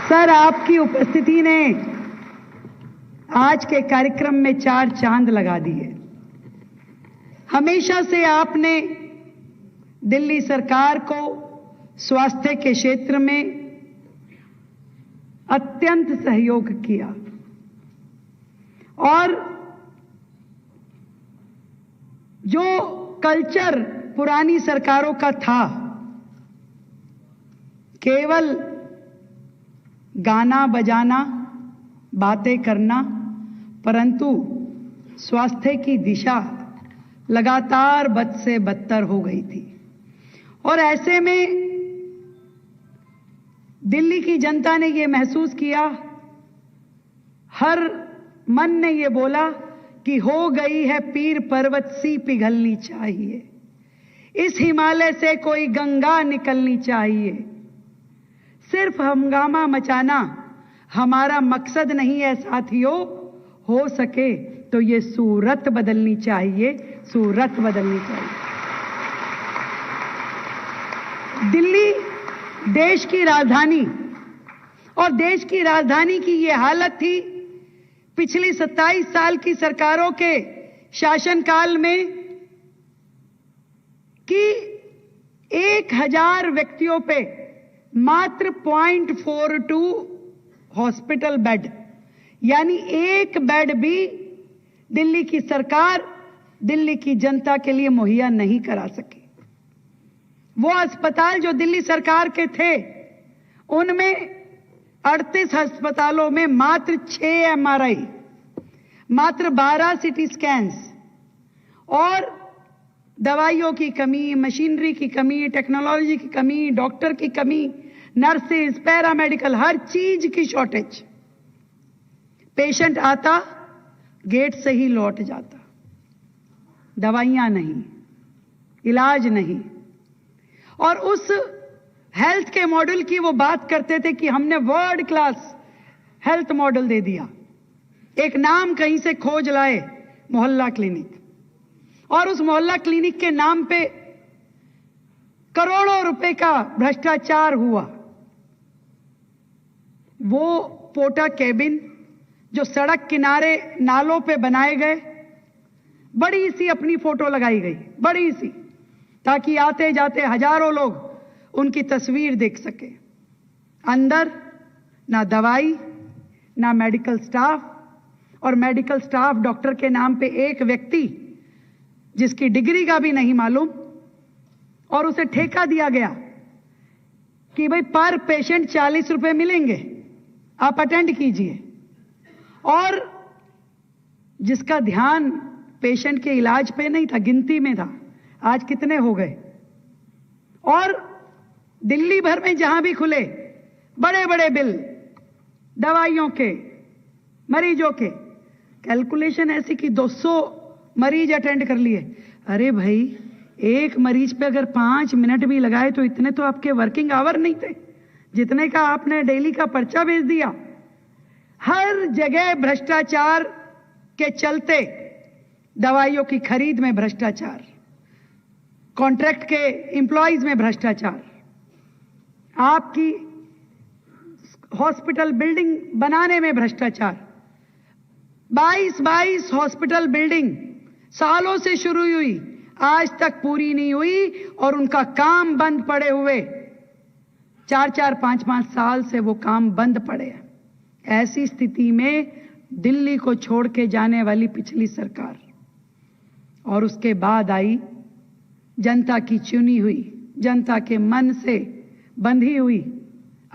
Sir, आपकी उपस्थिति ने आज के कार्यक्रम में 4 चांद लगा दिए। हमेशा से आपने दिल्ली सरकार को स्वास्थ्य के क्षेत्र में अत्यंत सहयोग किया और जो कल्चर पुरानी सरकारों का था, केवल गाना बजाना, बातें करना, परंतु स्वास्थ्य की दिशा लगातार बद से बदतर हो गई थी। और ऐसे में दिल्ली की जनता ने ये महसूस किया, हर मन ने ये बोला कि हो गई है पीर पर्वत सी पिघलनी चाहिए, इस हिमालय से कोई गंगा निकलनी चाहिए। सिर्फ हंगामा मचाना हमारा मकसद नहीं है साथियों, हो सके तो ये सूरत बदलनी चाहिए, सूरत बदलनी चाहिए। दिल्ली देश की राजधानी और देश की राजधानी की ये हालत थी पिछली 27 साल की सरकारों के शासनकाल में कि 1000 व्यक्तियों पे मात्र 0.42 हॉस्पिटल बेड, यानी एक बेड भी दिल्ली की सरकार दिल्ली की जनता के लिए मुहैया नहीं करा सकी। वो अस्पताल जो दिल्ली सरकार के थे, उनमें 38 अस्पतालों में मात्र 6 MRI, मात्र 12 CT स्कैन्स और दवाइयों की कमी, मशीनरी की कमी, टेक्नोलॉजी की कमी, डॉक्टर की कमी, नर्सेज, पैरामेडिकल, हर चीज की शॉर्टेज। पेशेंट आता, गेट से ही लौट जाता, दवाइयां नहीं, इलाज नहीं। और उस हेल्थ के मॉडल की वो बात करते थे कि हमने वर्ल्ड क्लास हेल्थ मॉडल दे दिया। एक नाम कहीं से खोज लाए, मोहल्ला क्लिनिक, और उस मोहल्ला क्लिनिक के नाम पे करोड़ों रुपए का भ्रष्टाचार हुआ। वो पोटा केबिन जो सड़क किनारे नालों पे बनाए गए, बड़ी सी अपनी फोटो लगाई गई, बड़ी सी, ताकि आते जाते हजारों लोग उनकी तस्वीर देख सके। अंदर ना दवाई, ना मेडिकल स्टाफ, और मेडिकल स्टाफ डॉक्टर के नाम पे एक व्यक्ति जिसकी डिग्री का भी नहीं मालूम, और उसे ठेका दिया गया कि भाई पर पेशेंट 40 रुपए मिलेंगे, आप अटेंड कीजिए। और जिसका ध्यान पेशेंट के इलाज पे नहीं था, गिनती में था। आज कितने हो गए? और दिल्ली भर में जहां भी खुले बड़े बड़े बिल दवाइयों के, मरीजों के, कैलकुलेशन ऐसी कि 200 मरीज अटेंड कर लिए। अरे भाई, एक मरीज पे अगर 5 मिनट भी लगाए तो इतने तो आपके वर्किंग आवर नहीं थे जितने का आपने डेली का पर्चा भेज दिया। हर जगह भ्रष्टाचार के चलते, दवाइयों की खरीद में भ्रष्टाचार, कॉन्ट्रैक्ट के एम्प्लॉइज में भ्रष्टाचार, आपकी हॉस्पिटल बिल्डिंग बनाने में भ्रष्टाचार। 22 हॉस्पिटल बिल्डिंग सालों से शुरू हुई, आज तक पूरी नहीं हुई, और उनका काम बंद पड़े हुए 4-4, 5-5 साल से वो काम बंद पड़े हैं। ऐसी स्थिति में दिल्ली को छोड़ के जाने वाली पिछली सरकार, और उसके बाद आई जनता की चुनी हुई, जनता के मन से बंधी हुई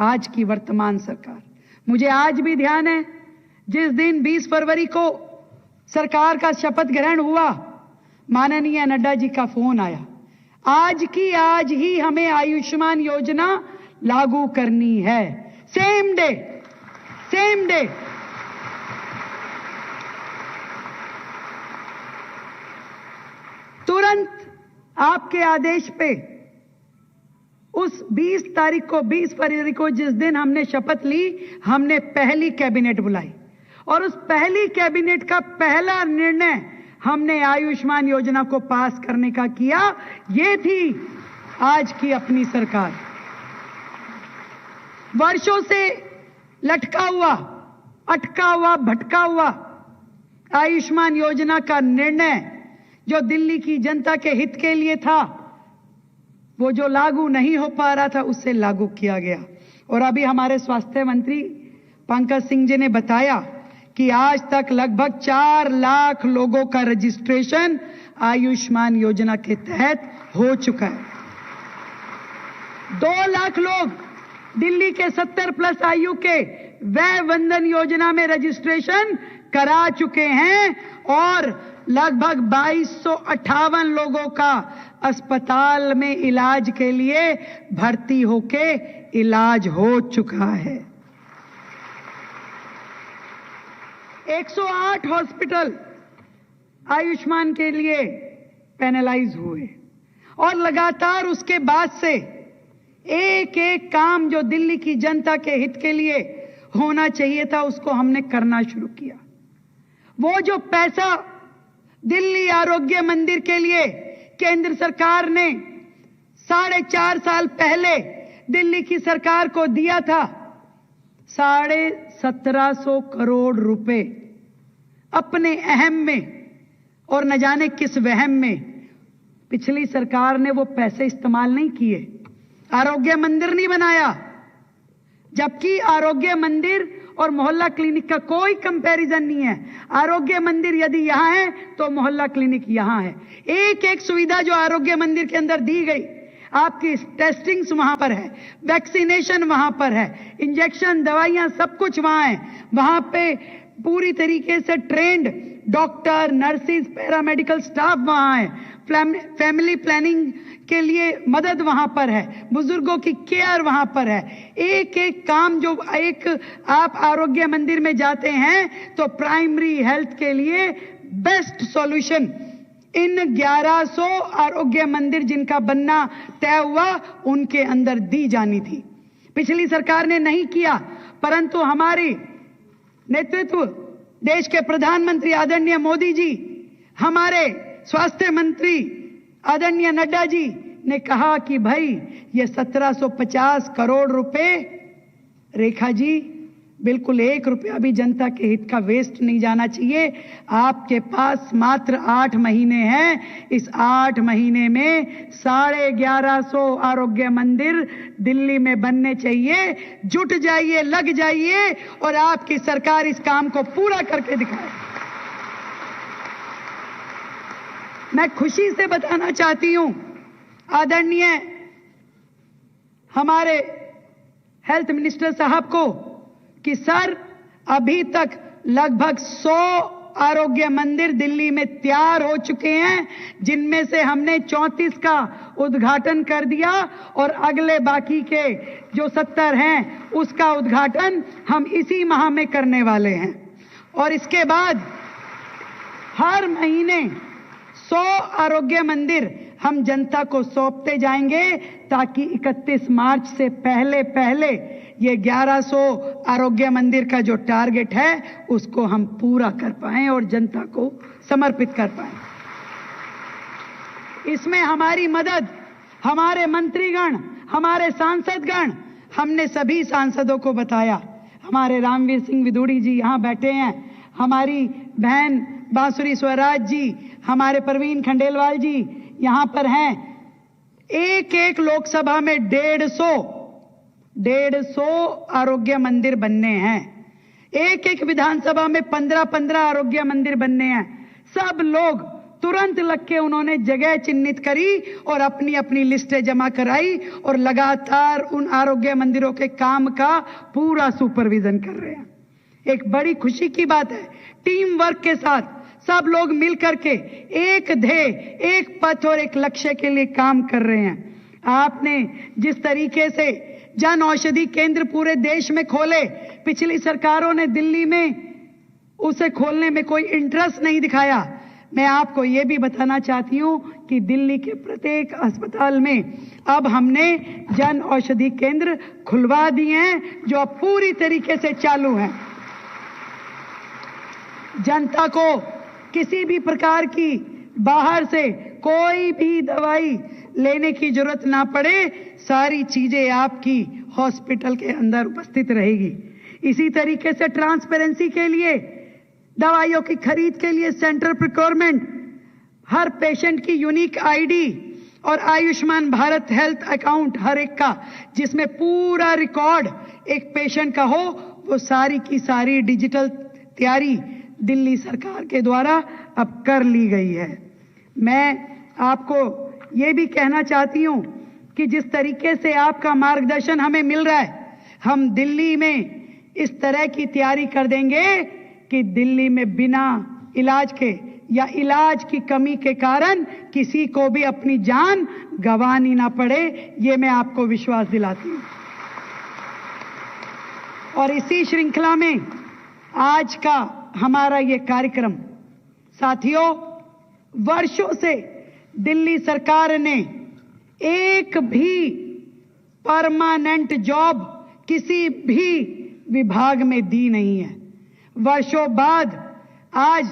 आज की वर्तमान सरकार। मुझे आज भी ध्यान है, जिस दिन 20 फरवरी को सरकार का शपथ ग्रहण हुआ, माननीय नड्डा जी का फोन आया, आज की आज ही हमें आयुष्मान योजना लागू करनी है। Same day, same day. तुरंत आपके आदेश पे उस 20 तारीख को, 20 फरवरी को, जिस दिन हमने शपथ ली, हमने पहली कैबिनेट बुलाई, और उस पहली कैबिनेट का पहला निर्णय हमने आयुष्मान योजना को पास करने का किया। ये थी आज की अपनी सरकार। वर्षों से लटका हुआ, अटका हुआ, भटका हुआ आयुष्मान योजना का निर्णय जो दिल्ली की जनता के हित के लिए था, वो जो लागू नहीं हो पा रहा था, उससे लागू किया गया। और अभी हमारे स्वास्थ्य मंत्री पंकज सिंह जी ने बताया कि आज तक लगभग 4 लाख लोगों का रजिस्ट्रेशन आयुष्मान योजना के तहत हो चुका है। 2 लाख लोग दिल्ली के 70 प्लस आयु के वय वंदन योजना में रजिस्ट्रेशन करा चुके हैं और लगभग 2258 लोगों का अस्पताल में इलाज के लिए भर्ती होके इलाज हो चुका है। 108 हॉस्पिटल आयुष्मान के लिए पैनलाइज हुए और लगातार उसके बाद से एक एक काम जो दिल्ली की जनता के हित के लिए होना चाहिए था, उसको हमने करना शुरू किया। वो जो पैसा दिल्ली आरोग्य मंदिर के लिए केंद्र सरकार ने 4.5 साल पहले दिल्ली की सरकार को दिया था, 1750 करोड़ रुपए, अपने अहम में और न जाने किस वहम में पिछली सरकार ने वो पैसे इस्तेमाल नहीं किए, आरोग्य मंदिर नहीं बनाया। जबकि आरोग्य मंदिर और मोहल्ला क्लिनिक का कोई कंपैरिजन नहीं है। आरोग्य मंदिर यदि यहां है तो मोहल्ला क्लिनिक यहां है। एक एक सुविधा जो आरोग्य मंदिर के अंदर दी गई, आपकी टेस्टिंग्स वहां पर है, वैक्सीनेशन वहां पर है, इंजेक्शन, दवाइयां, सब कुछ वहां है। वहां पे पूरी तरीके से trend doctor, nurses, paramedical staff वहां है, फैमिली प्लानिंग के लिए मदद वहां पर है, बुजुर्गों की केयर वहां पर है। एक एक काम जो एक आप आरोग्य मंदिर में जाते हैं तो प्राइमरी हेल्थ के लिए बेस्ट सॉल्यूशन इन 1100 आरोग्य मंदिर जिनका बनना तय हुआ, उनके अंदर दी जानी थी। पिछली सरकार ने नहीं किया, परंतु हमारी नेतृत्व देश के प्रधानमंत्री आदरणीय मोदी जी, हमारे स्वास्थ्य मंत्री आदरणीय नड्डा जी ने कहा कि भाई ये 1750 करोड़ रुपए, रेखा जी बिल्कुल 1 रुपया भी जनता के हित का वेस्ट नहीं जाना चाहिए। आपके पास मात्र 8 महीने हैं, इस 8 महीने में 1150 आरोग्य मंदिर दिल्ली में बनने चाहिए। जुट जाइए, लग जाइए और आपकी सरकार इस काम को पूरा करके दिखाए। मैं खुशी से बताना चाहती हूं आदरणीय हमारे हेल्थ मिनिस्टर साहब को कि सर, अभी तक लगभग 100 आरोग्य मंदिर दिल्ली में तैयार हो चुके हैं, जिनमें से हमने 34 का उद्घाटन कर दिया और अगले बाकी के जो 70 हैं उसका उद्घाटन हम इसी माह में करने वाले हैं। और इसके बाद हर महीने 100 आरोग्य मंदिर हम जनता को सौंपते जाएंगे ताकि 31 मार्च से पहले पहले ये 1100 आरोग्य मंदिर का जो टारगेट है उसको हम पूरा कर पाएं और जनता को समर्पित कर पाएं। इसमें हमारी मदद हमारे मंत्रीगण, हमारे सांसदगण, हमने सभी सांसदों को बताया। हमारे रामवीर सिंह विदुड़ी जी यहाँ बैठे हैं, हमारी बहन बांसुरी स्वराज जी, हमारे परवीन खंडेलवाल जी यहां पर हैं। एक एक लोकसभा में 150 आरोग्य मंदिर बनने हैं। एक एक विधानसभा में 15-15 आरोग्य मंदिर बनने हैं। सब लोग तुरंत लग के उन्होंने जगह चिन्हित करी और अपनी अपनी लिस्टें जमा कराई और लगातार उन आरोग्य मंदिरों के काम का पूरा सुपरविजन कर रहे हैं। एक बड़ी खुशी की बात है, टीम वर्क के साथ सब लोग मिलकर के एक ध्येय, एक पथ और एक लक्ष्य के लिए काम कर रहे हैं। आपने जिस तरीके से जन औषधि केंद्र पूरे देश में खोले, पिछली सरकारों ने दिल्ली में उसे खोलने में कोई इंटरेस्ट नहीं दिखाया। मैं आपको यह भी बताना चाहती हूं कि दिल्ली के प्रत्येक अस्पताल में अब हमने जन औषधि केंद्र खुलवा दिए हैं, जो अब पूरी तरीके से चालू हैं। जनता को किसी भी प्रकार की बाहर से कोई भी दवाई लेने की जरूरत ना पड़े, सारी चीजें आपकी हॉस्पिटल के अंदर उपस्थित रहेगी। इसी तरीके से ट्रांसपेरेंसी के लिए, दवाइयों की खरीद के लिए सेंट्रल प्रोक्योरमेंट, हर पेशेंट की यूनिक आईडी और आयुष्मान भारत हेल्थ अकाउंट हर एक का, जिसमें पूरा रिकॉर्ड एक पेशेंट का हो, वो सारी की सारी डिजिटल तैयारी दिल्ली सरकार के द्वारा अब कर ली गई है। मैं आपको ये भी कहना चाहती हूं कि जिस तरीके से आपका मार्गदर्शन हमें मिल रहा है, हम दिल्ली में इस तरह की तैयारी कर देंगे कि दिल्ली में बिना इलाज के या इलाज की कमी के कारण किसी को भी अपनी जान गंवानी ना पड़े, ये मैं आपको विश्वास दिलाती हूं। और इसी श्रृंखला में आज का हमारा ये कार्यक्रम, साथियों, वर्षों से दिल्ली सरकार ने एक भी परमानेंट जॉब किसी भी विभाग में दी नहीं है। वर्षों बाद आज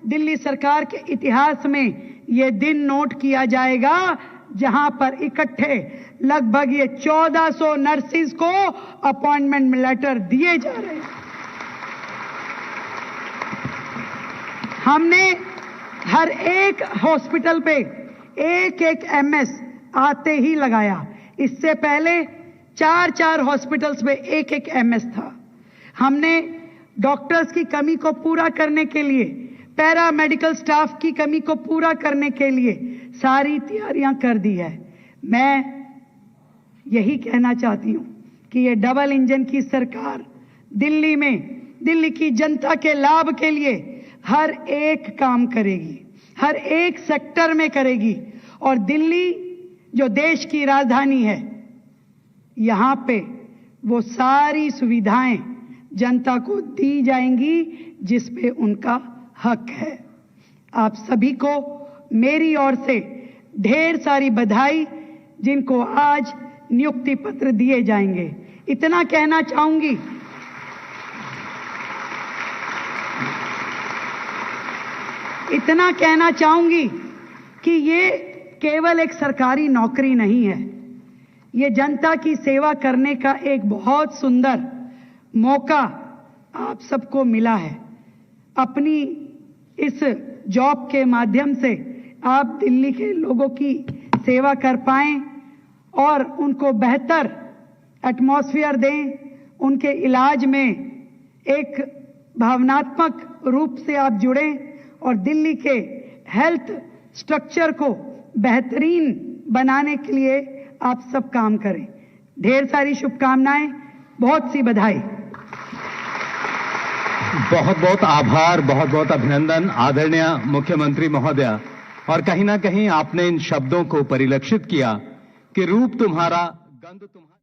दिल्ली सरकार के इतिहास में ये दिन नोट किया जाएगा जहां पर इकट्ठे लगभग ये 1400 नर्सिस को अपॉइंटमेंट लेटर दिए जा रहे हैं। हमने हर एक हॉस्पिटल पे एक एक एमएस आते ही लगाया। इससे पहले 4 हॉस्पिटल्स में एक एक एमएस था। हमने डॉक्टर्स की कमी को पूरा करने के लिए, पैरा मेडिकल स्टाफ की कमी को पूरा करने के लिए सारी तैयारियां कर दी है। मैं यही कहना चाहती हूं कि ये डबल इंजन की सरकार दिल्ली में दिल्ली की जनता के लाभ के लिए हर एक काम करेगी, हर एक सेक्टर में करेगी। और दिल्ली जो देश की राजधानी है, यहां पे वो सारी सुविधाएं जनता को दी जाएंगी जिस पे उनका हक है। आप सभी को मेरी ओर से ढेर सारी बधाई, जिनको आज नियुक्ति पत्र दिए जाएंगे। इतना कहना चाहूंगी कि ये केवल एक सरकारी नौकरी नहीं है, ये जनता की सेवा करने का एक बहुत सुंदर मौका आप सबको मिला है। अपनी इस जॉब के माध्यम से आप दिल्ली के लोगों की सेवा कर पाएं और उनको बेहतर एटमॉस्फेयर दें, उनके इलाज में एक भावनात्मक रूप से आप जुड़ें और दिल्ली के हेल्थ स्ट्रक्चर को बेहतरीन बनाने के लिए आप सब काम करें। ढेर सारी शुभकामनाएं, बहुत सी बधाई। बहुत बहुत आभार, बहुत बहुत अभिनंदन आदरणीय मुख्यमंत्री महोदया। और कहीं ना कहीं आपने इन शब्दों को परिलक्षित किया कि रूप तुम्हारा, गंध तुम्हारा।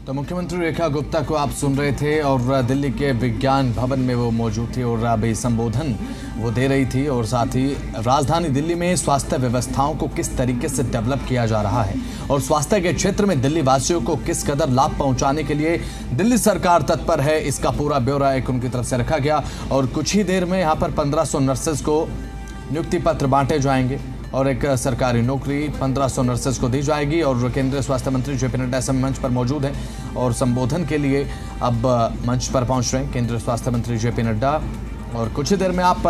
तो मुख्यमंत्री रेखा गुप्ता को आप सुन रहे थे और दिल्ली के विज्ञान भवन में वो मौजूद थी और अभी संबोधन वो दे रही थी। और साथ ही राजधानी दिल्ली में स्वास्थ्य व्यवस्थाओं को किस तरीके से डेवलप किया जा रहा है और स्वास्थ्य के क्षेत्र में दिल्ली वासियों को किस कदर लाभ पहुंचाने के लिए दिल्ली सरकार तत्पर है, इसका पूरा ब्यौरा एक उनकी तरफ से रखा गया। और कुछ ही देर में यहाँ पर 1500 नर्सेज को नियुक्ति पत्र बांटे जाएंगे और एक सरकारी नौकरी 1500 नर्सेज को दी जाएगी। और केंद्रीय स्वास्थ्य मंत्री जेपी नड्डा इस मंच पर मौजूद हैं और संबोधन के लिए अब मंच पर पहुंच रहे हैं केंद्रीय स्वास्थ्य मंत्री जेपी नड्डा। और कुछ ही देर में आप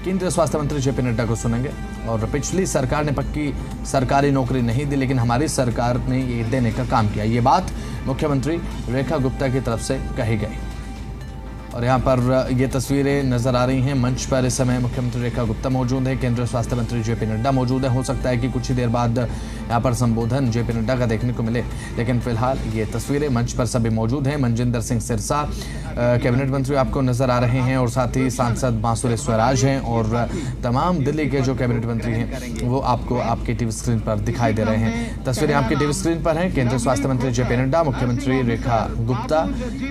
केंद्रीय स्वास्थ्य मंत्री जेपी नड्डा को सुनेंगे। और पिछली सरकार ने पक्की सरकारी नौकरी नहीं दी, लेकिन हमारी सरकार ने ये देने का काम किया, ये बात मुख्यमंत्री रेखा गुप्ता की तरफ से कही गई। और यहाँ पर ये तस्वीरें नजर आ रही हैं। मंच पर इस समय मुख्यमंत्री रेखा गुप्ता मौजूद है, केंद्रीय स्वास्थ्य मंत्री जेपी नड्डा मौजूद है। हो सकता है कि कुछ ही देर बाद यहाँ पर संबोधन जेपी नड्डा का देखने को मिले, लेकिन फिलहाल ये तस्वीरें मंच पर सभी मौजूद हैं। मनजिंदर सिंह सिरसा कैबिनेट मंत्री आपको नजर आ रहे हैं और साथ ही सांसद बांसुरी स्वराज हैं और तमाम दिल्ली के जो कैबिनेट मंत्री हैं वो आपको आपके टीवी स्क्रीन पर दिखाई दे रहे हैं। तस्वीरें आपके टीवी स्क्रीन पर हैं। केंद्रीय स्वास्थ्य मंत्री जेपी नड्डा, मुख्यमंत्री रेखा गुप्ता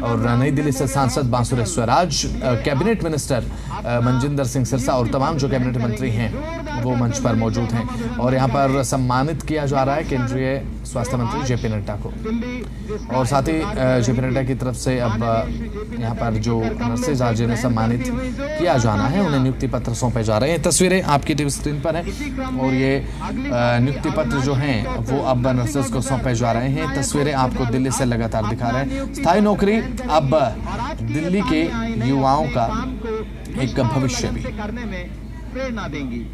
और नई दिल्ली से सांसद बांसुरी स्वराज, कैबिनेट मिनिस्टर मनजिंदर सिंह सिरसा और तमाम जो कैबिनेट मंत्री हैं वो मंच पर मौजूद हैं। और यहाँ पर सम्मानित किया जा रहा है केंद्रीय स्वास्थ्य मंत्री जेपी नड्डा को। और साथ ही जेपी नड्डा की तरफ से अब यहाँ पर जो नर्सेज आज जिन्हें सम्मानित किया जाना है उन्हें नियुक्ति पत्र सौंपे जा रहे हैं। तस्वीरें आपकी टीवी स्क्रीन पर हैं और ये नियुक्ति पत्र जो हैं वो अब नर्सेज को सौंपे जा रहे हैं। तस्वीरें आपको दिल्ली से लगातार दिखा रहे हैं। स्थायी नौकरी अब दिल्ली के युवाओं का एक भविष्य भी प्रेरणा देंगी।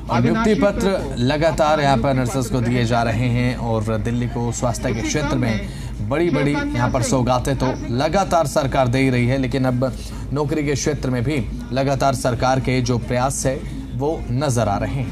और नियुक्ति पत्र लगातार यहाँ पर नर्सेस को दिए जा रहे हैं और दिल्ली को स्वास्थ्य के क्षेत्र में बड़ी बड़ी यहाँ पर सौगातें तो लगातार सरकार दे ही रही है, लेकिन अब नौकरी के क्षेत्र में भी लगातार सरकार के जो प्रयास है वो नजर आ रहे हैं।